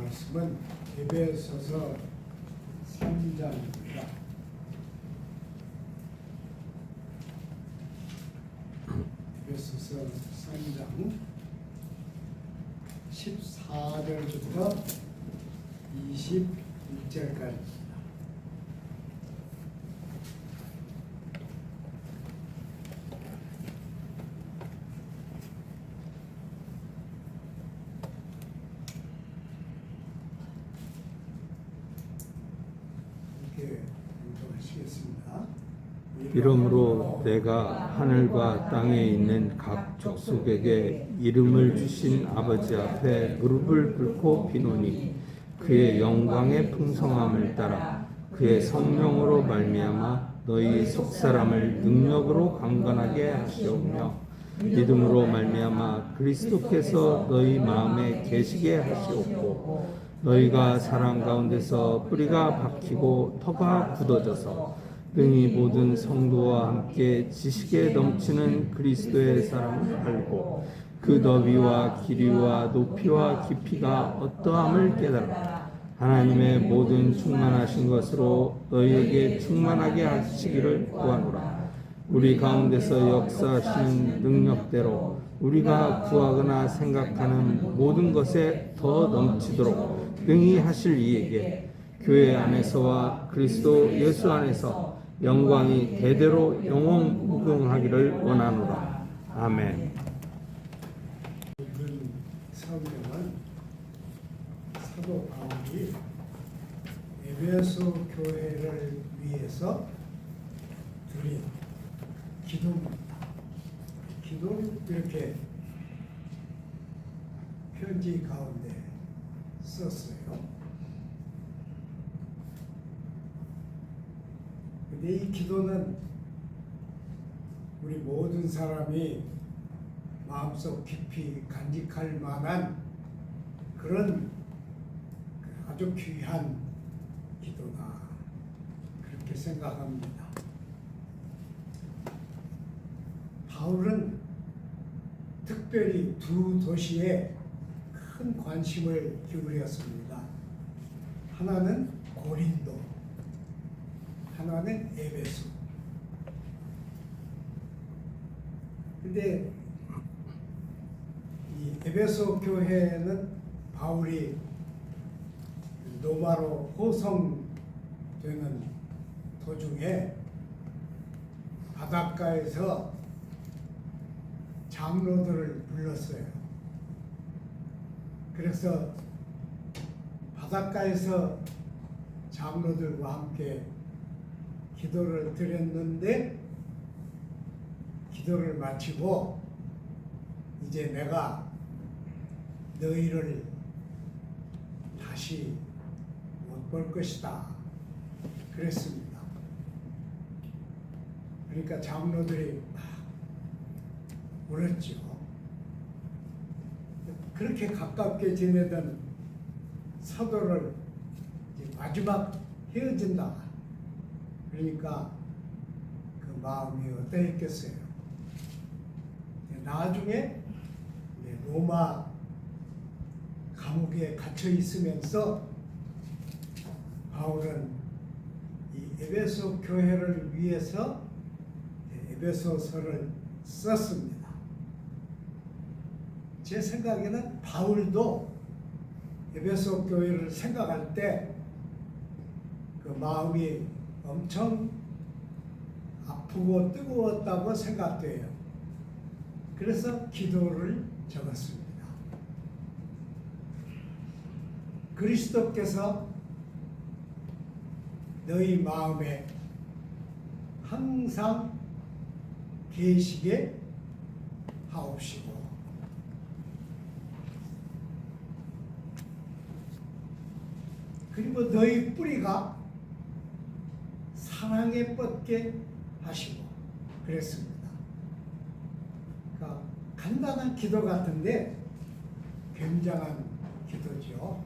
말씀은 에베소서 3장입니다. 에베소서 3장 14절부터 21절까지입니다. 이러므로 내가 하늘과 땅에 있는 각 족속에게 이름을 주신 아버지 앞에 무릎을 꿇고 비노니 그의 영광의 풍성함을 따라 그의 성령으로 말미암아 너희 속사람을 능력으로 강건하게 하시오며 믿음으로 말미암아 그리스도께서 너희 마음에 계시게 하시옵고 너희가 사랑 가운데서 뿌리가 박히고 터가 굳어져서 등이 모든 성도와 함께 지식에 넘치는 그리스도의 사랑을 알고 그 너비와 길이와 높이와 깊이가 어떠함을 깨달아 하나님의 모든 충만하신 것으로 너희에게 충만하게 하시기를 구하노라. 우리 가운데서 역사하시는 능력대로 우리가 구하거나 생각하는 모든 것에 더 넘치도록 능히 하실 이에게 교회 안에서와 그리스도 예수 안에서 영광이 대대로 영원무궁하기를 원하노라. 아멘. 이번 성경은 사도 바울이 에베소 교회를 위해서 드린 기도입니다. 기도를 이렇게 편지 가운데 썼어요. 근데 이 기도는 우리 모든 사람이 마음속 깊이 간직할 만한 그런 아주 귀한 기도다, 그렇게 생각합니다. 바울은 특별히 두 도시에 큰 관심을 기울였습니다. 하나는 고린도, 하나는 에베소. 근데 이 에베소 교회는 바울이 로마로 호송되는 도중에 바닷가에서 장로들을 불렀어요. 그래서 바닷가에서 장로들과 함께 기도를 드렸는데 기도를 마치고 이제 내가 너희를 다시 못 볼 것이다 그랬습니다. 그러니까 장로들이 막 울었죠. 그렇게 가깝게 지내던 사도를 이제 마지막 헤어진다. 그러니까 그 마음이 어떠했겠어요. 나중에 로마 감옥에 갇혀 있으면서 바울은 이 에베소 교회를 위해서 에베소서를 썼습니다. 제 생각에는 바울도 에베소 교회를 생각할 때 그 마음이 엄청 아프고 뜨거웠다고 생각돼요. 그래서 기도를 적었습니다. 그리스도께서 너희 마음에 항상 계시게 하옵시고 그리고 너희 뿌리가 사랑에 뻗게 하시고 그랬습니다. 그러니까 간단한 기도 같은데 굉장한 기도죠.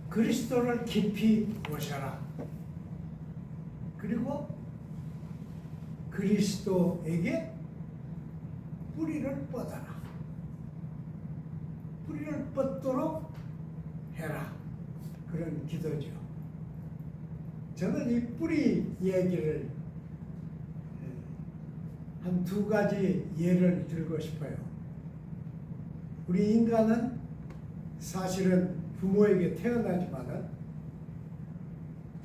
그리스도를 깊이 보셔라. 그리고 그리스도에게 뿌리를 뻗어라. 뿌리를 뻗도록 해라. 그런 기도죠. 저는 이 뿌리 얘기를 한 두 가지 예를 들고 싶어요. 우리 인간은 사실은 부모에게 태어나지만은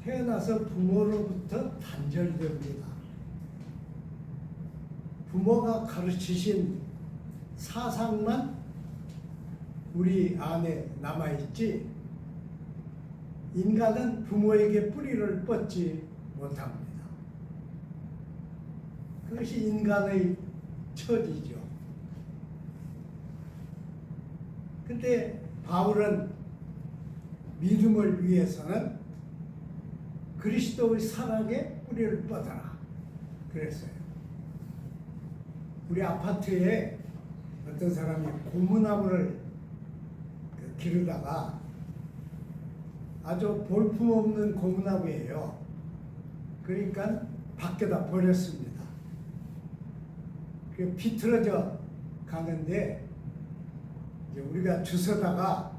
태어나서 부모로부터 단절됩니다. 부모가 가르치신 사상만 우리 안에 남아있지, 인간은 부모에게 뿌리를 뻗지 못합니다. 그것이 인간의 처지죠. 근데 바울은 믿음을 위해서는 그리스도의 사랑에 뿌리를 뻗어라 그랬어요. 우리 아파트에 어떤 사람이 고무나무를 기르다가 아주 볼품없는 고무나무예요. 그러니까 밖에다 버렸습니다. 비틀어져 가는데 이제 우리가 주워다가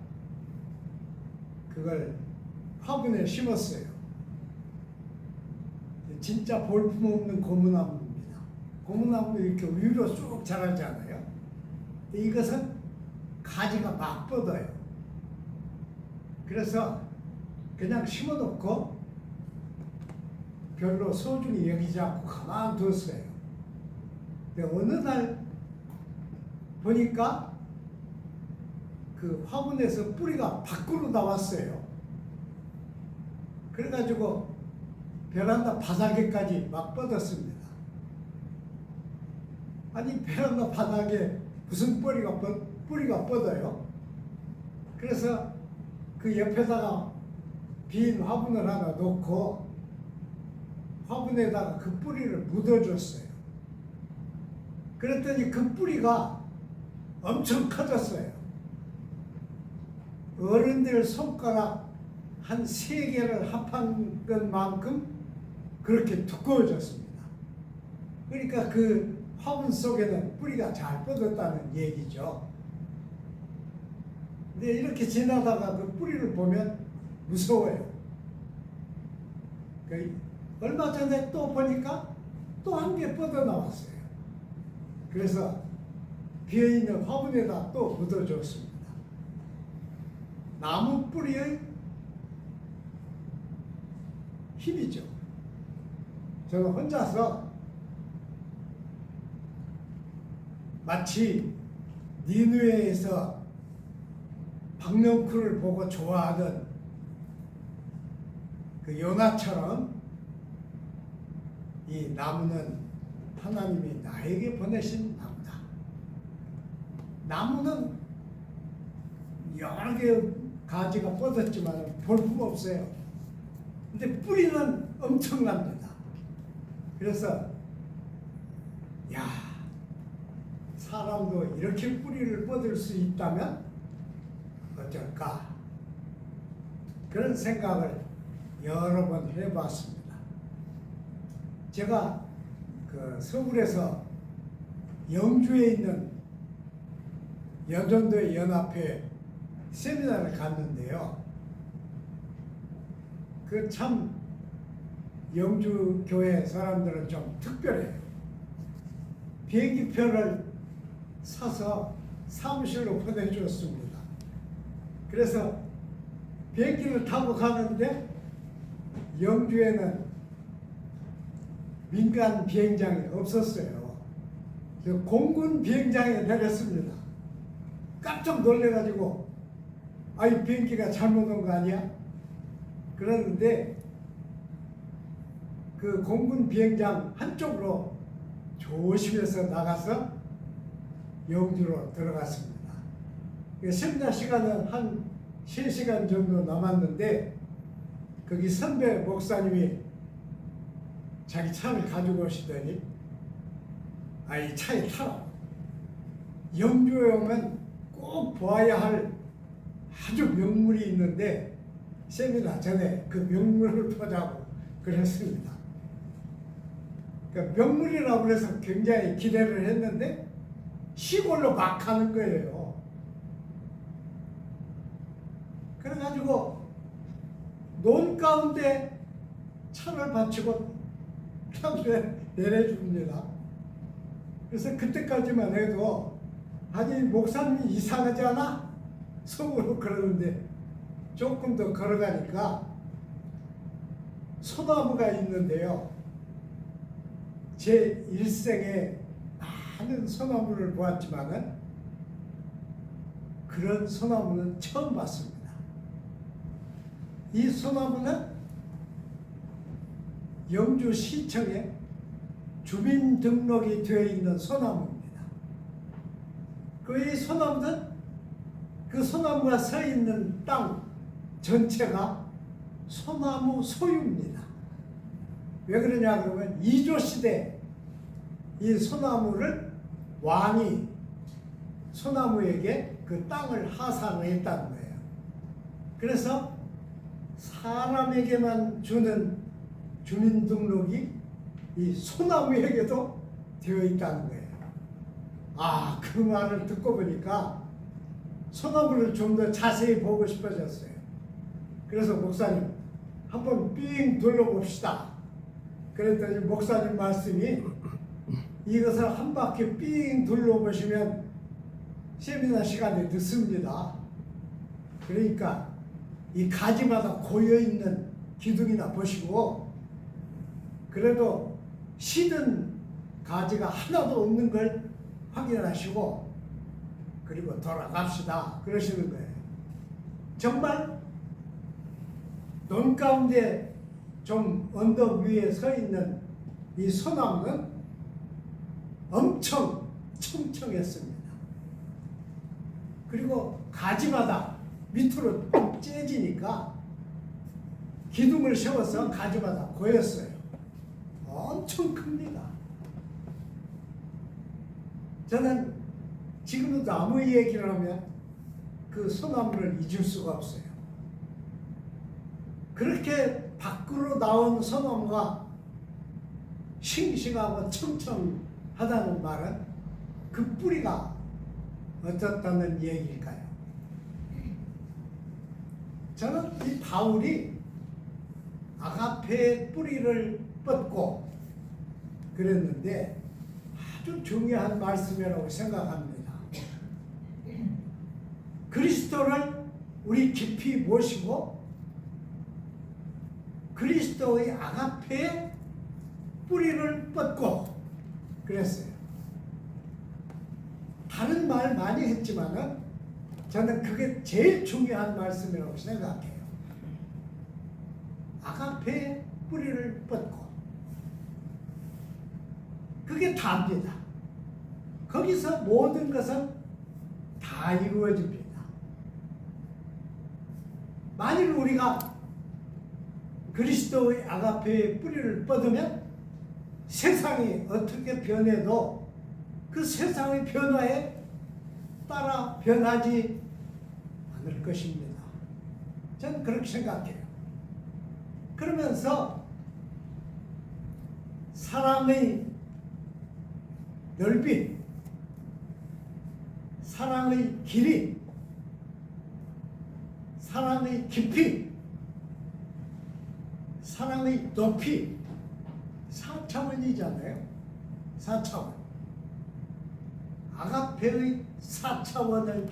그걸 화분에 심었어요. 진짜 볼품없는 고무나무입니다. 고무나무 이렇게 위로 쭉 자라잖아요. 이것은 가지가 막 뻗어요. 그래서 그냥 심어놓고 별로 소중히 여기지 않고 가만뒀어요. 근데 어느 날 보니까 그 화분에서 뿌리가 밖으로 나왔어요. 그래가지고 베란다 바닥에까지 막 뻗었습니다. 아니 베란다 바닥에 무슨 뿌리가 뻗어요? 그래서 그 옆에다가 빈 화분을 하나 놓고 화분에다가 그 뿌리를 묻어줬어요. 그랬더니 그 뿌리가 엄청 커졌어요. 어른들 손가락 한 3개를 합한 것만큼 그렇게 두꺼워졌습니다. 그러니까 그 화분 속에는 뿌리가 잘 뻗었다는 얘기죠. 근데 이렇게 지나다가 그 뿌리를 보면 무서워요. 얼마 전에 또 보니까 또 한 개 뻗어 나왔어요. 그래서 비어있는 화분에다 또 묻어줬습니다. 나무 뿌리의 힘이죠. 저는 혼자서 마치 니느웨에서 박넝쿨을 보고 좋아하던 그 요나처럼 이 나무는 하나님이 나에게 보내신 나무다. 나무는 여러 개의 가지가 뻗었지만 볼품없어요. 근데 뿌리는 엄청납니다. 그래서 야, 사람도 이렇게 뿌리를 뻗을 수 있다면 어쩔까? 그런 생각을 여러 번 해봤습니다. 제가 그 서울에서 영주에 있는 연전도의 연합회 세미나를 갔는데요. 그 참 영주 교회 사람들은 좀 특별해요. 비행기표를 사서 사무실로 보내주었습니다. 그래서 비행기를 타고 가는데 영주에는 민간 비행장이 없었어요. 공군 비행장에 내렸습니다. 깜짝 놀래가지고 이 비행기가 잘못 온 거 아니야? 그러는데 그 공군 비행장 한쪽으로 조심해서 나가서 영주로 들어갔습니다. 세미나 시간은 한 3시간 정도 남았는데 거기 선배 목사님이 자기 차를 가지고 오시더니 이 차에 타라. 영주에 오면 꼭 봐야 할 아주 명물이 있는데 세미나 전에 그 명물을 보자고 그랬습니다. 그러니까 명물이라고 해서 굉장히 기대를 했는데 시골로 막 가는 거예요. 그래가지고 논 가운데 차를 받치고 그냥 내려줍니다. 그래서 그때까지만 해도 아니 목사님이 이상하지 않아? 속으로 그러는데 조금 더 걸어가니까 소나무가 있는데요. 제 일생에 많은 소나무를 보았지만은 그런 소나무는 처음 봤습니다. 이 소나무는 영주시청에 주민등록이 되어 있는 소나무입니다. 그 소나무는 그 소나무가 서 있는 땅 전체가 소나무 소유입니다. 왜 그러냐 그러면 이조 시대 이 소나무를 왕이 소나무에게 그 땅을 하사를 했다는 거예요. 그래서 사람에게만 주는 주민등록이 이 소나무에게도 되어 있다는 거예요. 아, 그 말을 듣고 보니까 소나무를 좀 더 자세히 보고 싶어졌어요. 그래서 목사님 한번 삥 둘러봅시다. 그랬더니 목사님 말씀이 이것을 한 바퀴 삥 둘러보시면 세미나 시간이 늦습니다. 그러니까 이 가지마다 고여있는 기둥이나 보시고 그래도 시든 가지가 하나도 없는 걸 확인하시고 그리고 돌아갑시다 그러시는 거예요. 정말 논 가운데 좀 언덕 위에 서 있는 이 소나무는 엄청 청청했습니다. 그리고 가지마다 밑으로 째지니까 기둥을 세워서 가지마다 고였어요. 엄청 큽니다. 저는 지금도 나무 얘기를 하면 그 소나무를 잊을 수가 없어요. 그렇게 밖으로 나온 소나무가 싱싱하고 청청하다는 말은 그 뿌리가 어떻다는 얘기일까요? 저는 이 바울이 아가페의 뿌리를 뻗고 그랬는데 아주 중요한 말씀이라고 생각합니다. 그리스도를 우리 깊이 모시고 그리스도의 아가페의 뿌리를 뻗고 그랬어요. 다른 말 많이 했지만은 저는 그게 제일 중요한 말씀이라고 생각해요. 아가페의 뿌리를 뻗고 그게 다입니다. 거기서 모든 것은 다 이루어집니다. 만일 우리가 그리스도의 아가페의 뿌리를 뻗으면 세상이 어떻게 변해도 그 세상의 변화에 따라 변하지 않을 것입니다. 저는 그렇게 생각해요. 그러면서 사랑의 넓이, 사랑의 길이, 사랑의 깊이, 사랑의 높이 4차원이잖아요. 4차원. 아가페의 4차원을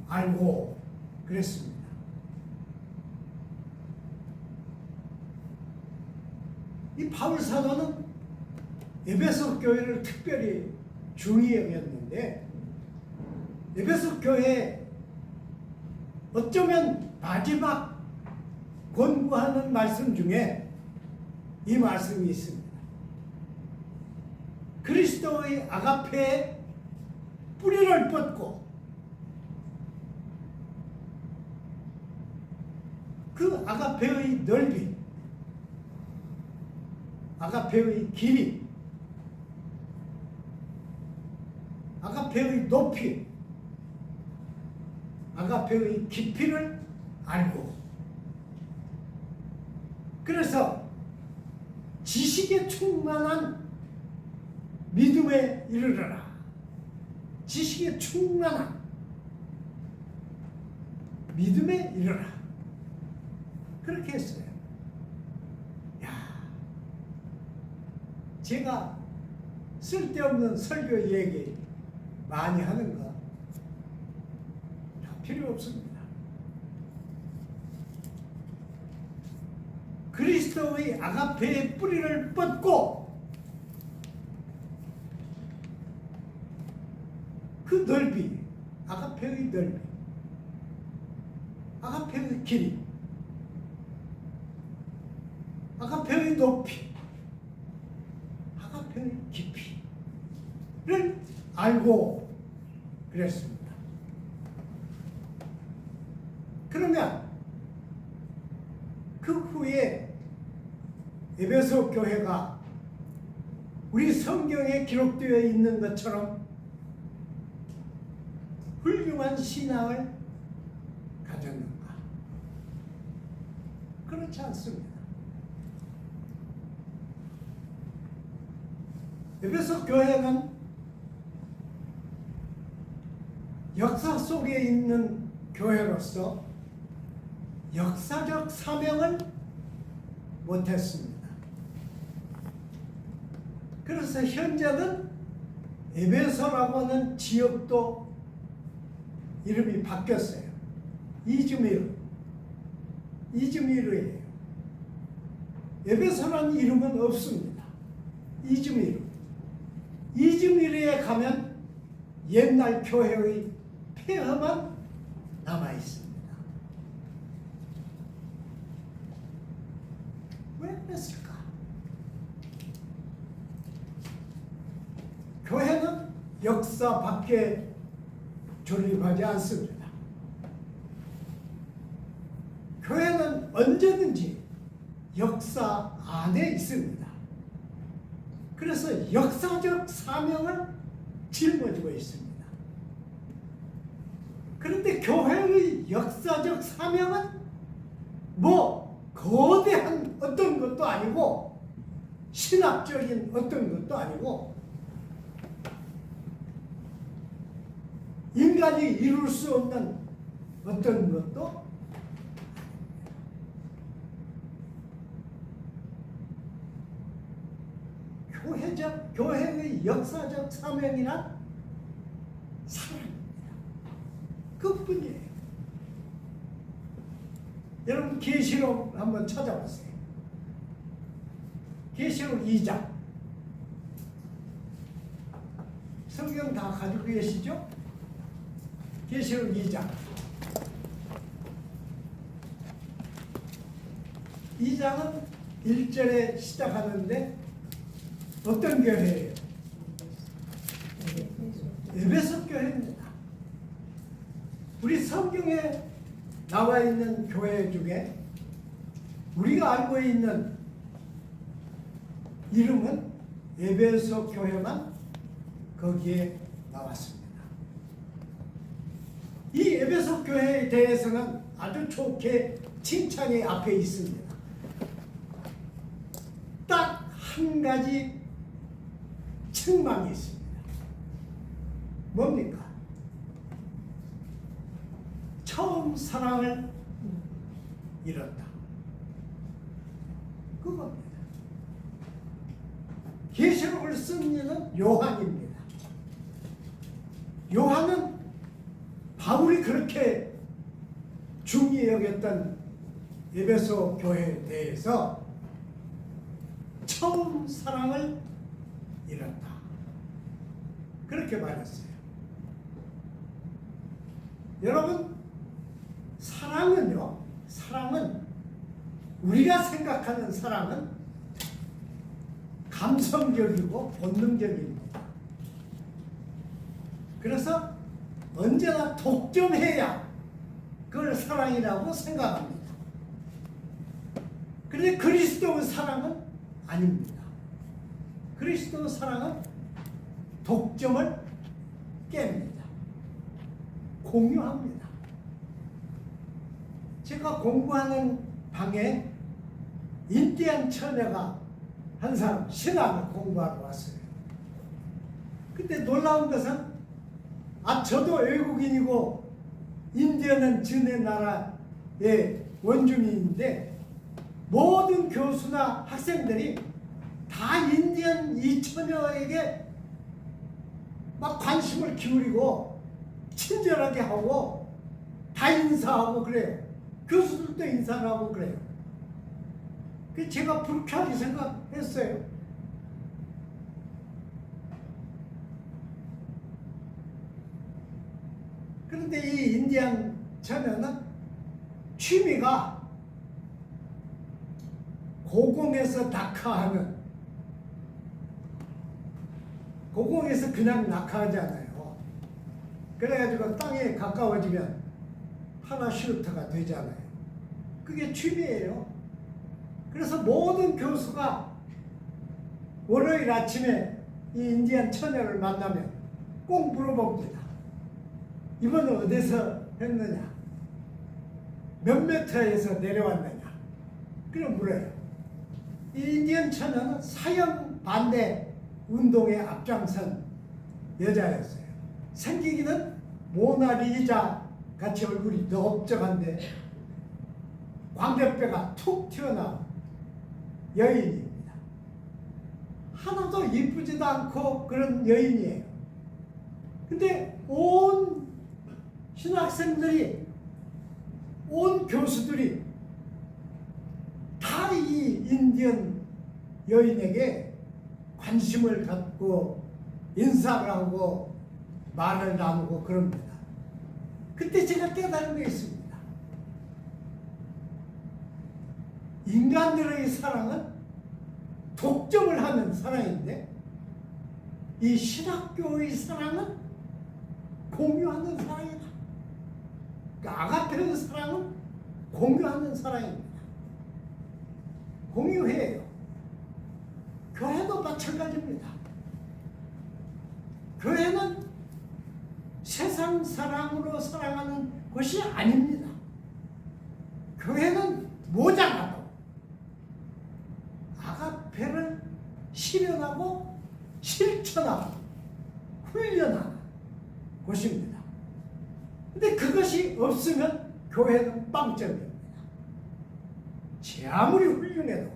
알고 그랬습니다. 이 바울 사도는 에베소 교회를 특별히 중히 여겼는데 에베소 교회에 어쩌면 마지막 권고하는 말씀 중에 이 말씀이 있습니다. 그리스도의 아가페의 뿌리를 뻗고 그 아가페의 넓이, 아가페의 길이, 아가페의 높이, 아가페의 깊이를 알고 그래서 지식에 충만한 믿음에 이르러라. 지식에 충만한 믿음에 이르라. 그렇게 했어요. 야, 제가 쓸데없는 설교 얘기 많이 하는 거 다 필요 없습니다. 그리스도의 아가페의 뿌리를 뻗고 그 넓이, 아가페의 넓이, 아가페의 길이, 아가페의 높이, 아가페의 깊이를 알고 그랬습니다. 그러면 그 후에 에베소 교회가 우리 성경에 기록되어 있는 것처럼 훌륭한 신앙을 가졌는가? 그렇지 않습니다. 에베소 교회는 역사 속에 있는 교회로서 역사적 사명을 못했습니다. 그래서 현재는 에베소라고 하는 지역도 이름이 바뀌었어요. 이즈미르예요. 에베소라는 이름은 없습니다. 이즈미르에 가면 옛날 교회의 폐허만 남아 있습니다. 왜 그랬을까? 교회는 역사 밖에 존립하지 않습니다. 교회는 언제든지 역사 안에 있습니다. 그래서 역사적 사명을 짊어지고 있습니다. 그런데 교회의 역사적 사명은 뭐 거대한 어떤 것도 아니고 신학적인 어떤 것도 아니고 인간이 이룰 수 없는 어떤 것도 교회의 역사적 사명이란 사랑입니다. 그뿐이에요. 여러분 계시록 한번 찾아보세요. 계시록 2장. 성경 다 가지고 계시죠? 계시록 2장. 2장은 1절에 시작하는데 어떤 교회예요? 에베소 교회입니다. 우리 성경에 나와 있는 교회 중에 우리가 알고 있는 이름은 에베소 교회만 거기에 나왔습니다. 이 에베소 교회에 대해서는 아주 좋게 칭찬이 앞에 있습니다. 딱 한 가지 책망이 있습니다. 뭡니까? 처음 사랑을 잃었다. 그겁니다. 계시록을 쓴 이는 요한입니다. 요한은 바울이 그렇게 중히 여겼던 에베소 교회에 대해서 처음 사랑을 잃었다. 그렇게 말했어요. 여러분, 사랑은 우리가 생각하는 사랑은 감성적이고 본능적입니다. 그래서 언제나 독점해야 그걸 사랑이라고 생각합니다. 그런데 그리스도의 사랑은 아닙니다. 그리스도의 사랑은 독점을 깹니다. 공유합니다. 제가 공부하는 방에 인디안 처녀가 한 사람 신학을 공부하러 왔어요. 근데 놀라운 것은 저도 외국인이고 인디언은 전의 나라의 원주민인데 모든 교수나 학생들이 다 인디언 이 처녀에게 막 관심을 기울이고 친절하게 하고 다 인사하고 그래요. 교수들도 인사를 하고 그래요. 그 제가 불쾌하게 생각했어요. 그런데 이 인디안 처녀는 취미가 고공에서 낙하하는, 고공에서 그냥 낙하하지 않아요. 그래가지고 땅에 가까워지면 파라슈트가 되잖아요. 그게 취미예요. 그래서 모든 교수가 월요일 아침에 이 인디안 처녀를 만나면 꼭 물어봅니다. 이번은 어디서 했느냐? 몇 미터에서 내려왔느냐? 그럼 물어요. 이 인디언 처녀는 사형 반대 운동에 앞장선 여자였어요. 생기기는 모나리자 같이 얼굴이 넓적한데 광대뼈가 툭 튀어나온 여인입니다. 하나도 이쁘지도 않고 그런 여인이에요. 근데 온 신학생들이, 온 교수들이 다 이 인디언 여인에게 관심을 갖고 인사를 하고 말을 나누고 그럽니다. 그때 제가 깨달은 게 있습니다. 인간들의 사랑은 독점을 하는 사랑인데 이 신학교의 사랑은 공유하는 사랑이다. 그러니까 아가페의 사랑은 공유하는 사랑입니다. 공유해요. 교회도 마찬가지입니다. 교회는 세상 사랑으로 사랑하는 것이 아닙니다. 교회는 모자라도 아가페를 실현하고 실천하고 훈련하는 곳입니다. 근데 그것이 없으면 교회는 빵점입니다. 제 아무리 훌륭해도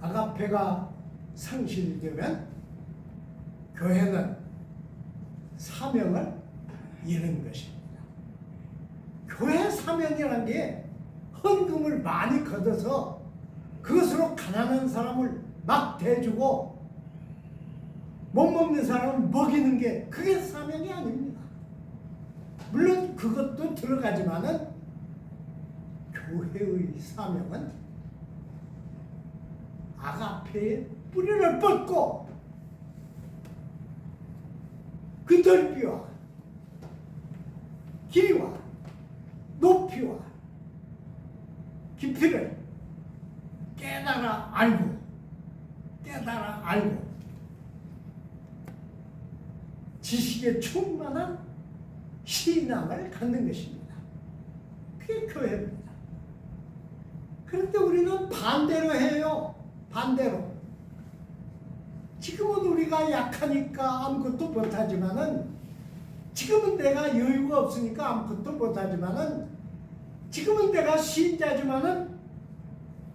아가페가 상실되면 교회는 사명을 잃은 것입니다. 교회 사명이라는 게 헌금을 많이 걷어서 그것으로 가난한 사람을 막 대주고 못 먹는 사람을 먹이는 게 그게 사명이 아닙니다. 물론 그것도 들어가지만은 교회의 사명은 아가페의 뿌리를 뻗고 그 넓이와 길이와 높이와 깊이를 깨달아 알고 지식에 충만한 신앙을 갖는 것입니다. 그게 교회입니다. 그런데 우리는 반대로 해요. 반대로. 지금은 우리가 약하니까 아무것도 못하지만은, 지금은 내가 여유가 없으니까 아무것도 못하지만은, 지금은 내가 신자지만은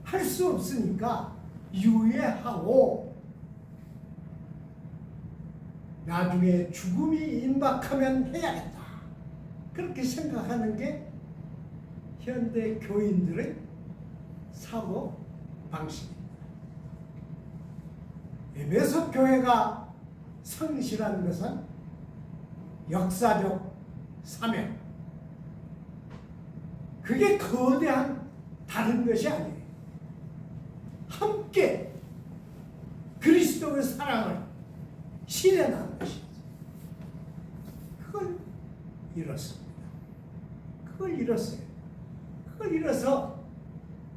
할 수 없으니까 유예하고 나중에 죽음이 임박하면 해야겠다. 그렇게 생각하는 게 현대 교인들의 사고 방식입니다. 에베소 교회가 성실한 것은 역사적 사명, 그게 거대한 다른 것이 아니에요. 함께 그리스도의 사랑을 실현하는 것이죠. 그걸 잃었습니다. 그걸 잃었어요. 그걸 잃어서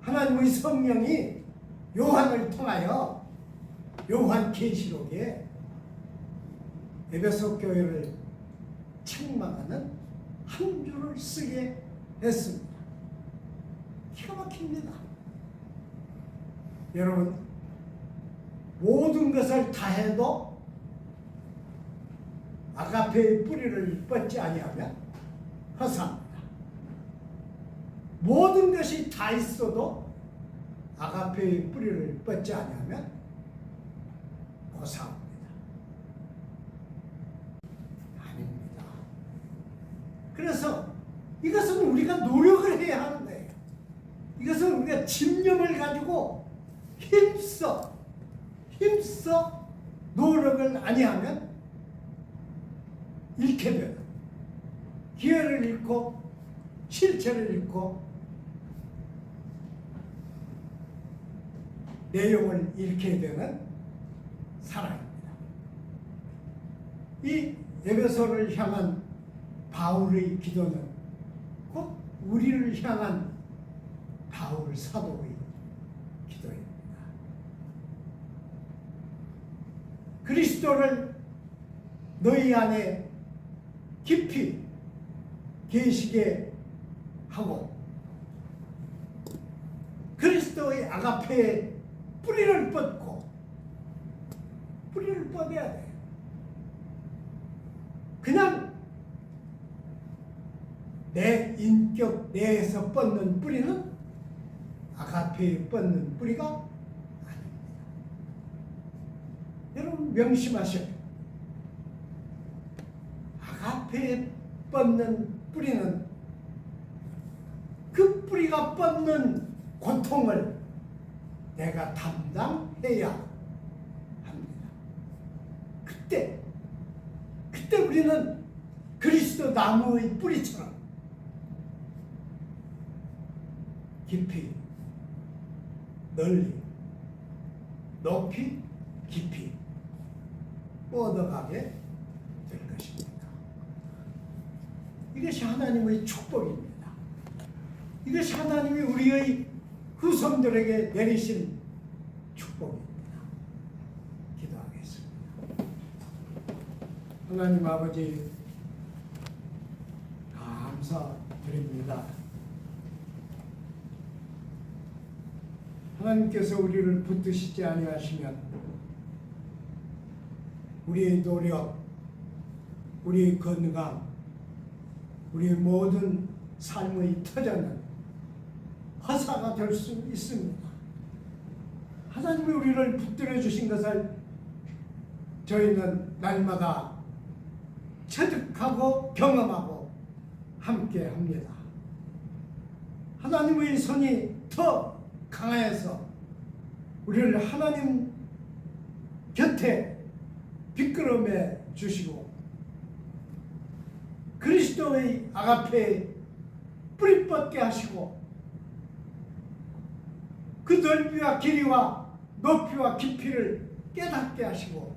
하나님의 성령이 요한을 통하여 요한계시록에 에베소 교회를 책망하는 한 줄을 쓰게 했습니다. 기가 막힙니다. 여러분, 모든 것을 다 해도 아가페의 뿌리를 뻗지 아니하면 허사합니다. 모든 것이 다 다 있어도 아가페의 뿌리를 뻗지 않으면 고사합니다. 아닙니다. 그래서 이것은 우리가 노력을 해야 하는 거예요. 이것은 우리가 집념을 가지고 힘써 노력을 아니하면 잃게 되는, 기회를 잃고 실체를 잃고 내용을 잃게 되는 사랑입니다. 이 에베소를 향한 바울의 기도는 곧 우리를 향한 바울 사도의 기도입니다. 그리스도를 너희 안에 깊이 계시게 하고 그리스도의 아가페의 뿌리를 뻗고, 뿌리를 뻗어야 돼요. 그냥 내 인격 내에서 뻗는 뿌리는 아가페에 뻗는 뿌리가 아닙니다. 여러분 명심하셔요. 아가페에 뻗는 뿌리는 그 뿌리가 뻗는 고통을 내가 담당해야 합니다. 그때 우리는 그리스도 나무의 뿌리처럼 깊이, 널리, 높이, 깊이 뻗어가게 될 것입니다. 이것이 하나님의 축복입니다. 이것이 하나님이 우리의 후손들에게 내리신 축복입니다. 기도하겠습니다. 하나님 아버지, 감사드립니다. 하나님께서 우리를 붙드시지 아니하시면 우리의 노력, 우리의 건강, 우리의 모든 삶의 터전은 허사가 될 수 있습니다. 하나님이 우리를 붙들어 주신 것을 저희는 날마다 체득하고 경험하고 함께합니다. 하나님의 손이 더 강하여서 우리를 하나님 곁에 비끄러매 주시고 그리스도의 아가페에 뿌리 뻗게 하시고 그 넓이와 길이와 높이와 깊이를 깨닫게 하시고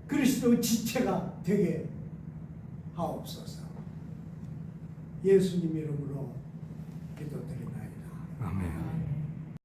그리스도의 지체가 되게 하옵소서. 예수님 이름으로 기도드리나이다. 아멘.